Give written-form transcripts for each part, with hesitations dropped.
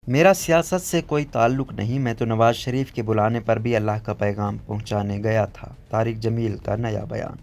मेरा सियासत से कोई ताल्लुक नहीं, मैं तो नवाज शरीफ के बुलाने पर भी अल्लाह का पैगाम पहुंचाने गया था। तारिक जमील का नया बयान।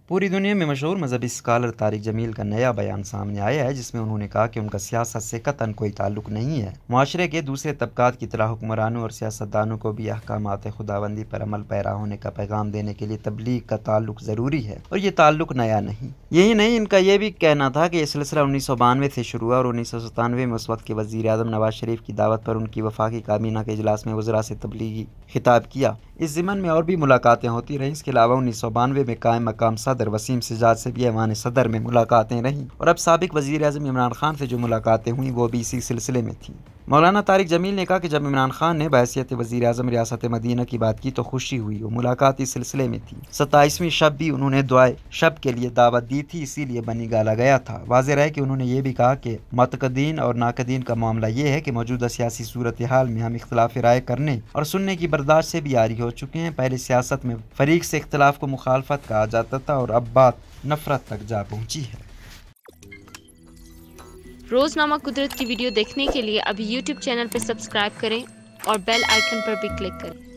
पूरी दुनिया में मशहूर मजहबी स्कॉलर तारिक जमील का नया बयान सामने आया है, जिसमें उन्होंने कहा कि उनका सियासत से कतन कोई ताल्लुक नहीं है। मुआशरे के दूसरे तबकात की तरह हुक्मरानों और सियासतदानों को भी अहकामात खुदाबंदी पर अमल पैरा होने का पैगाम देने के लिए तबलीग का ताल्लुक ज़रूरी है, और ये ताल्लुक नया नहीं। यही नहीं, इनका यह भी कहना था कि यह सिलसिला 1992 से शुरू हुआ और 1997 में उस वक्त के वज़ीर आज़म नवाज शरीफ की दावत पर उनकी वफाकी काबीना के इजलास में वज़रा से तबलीगी खिताब किया। इस ज़िमन में और भी मुलाकातें होती रहीं। इसके अलावा 1992 में कायम मकाम सदर वसीम सिजाद से भी ऐवान सदर में मुलाकातें रहीं, और अब साबिक वज़ीर आज़म इमरान खान से जो मुलाकातें हुई वो भी इसी सिलसिले में थीं। मौलाना तारिक जमील ने कहा कि जब इमरान खान ने बहैसियत वज़ीर आज़म रियासत मदीना की बात की तो खुशी हुई। वो मुलाकात इस सिलसिले में थी। 27वीं शब भी उन्होंने दुआए शब के लिए दावत दी थी, इसीलिए बनी गाला गया था। वाज़ेह है कि उन्होंने ये भी कहा कि मतकदीन और नाकदीन का मामला ये है कि मौजूदा सियासी सूरत हाल में हम इख्तलाफ राय करने और सुनने की बर्दाश्त से भी आरी हो चुके हैं। पहले सियासत में फरीक से इख्तलाफ को मुखालफत कहा जाता था और अब बात नफरत तक जा पहुंची है। रोज़नामा कुदरत की वीडियो देखने के लिए अभी YouTube चैनल पर सब्सक्राइब करें और बेल आइकन पर भी क्लिक करें।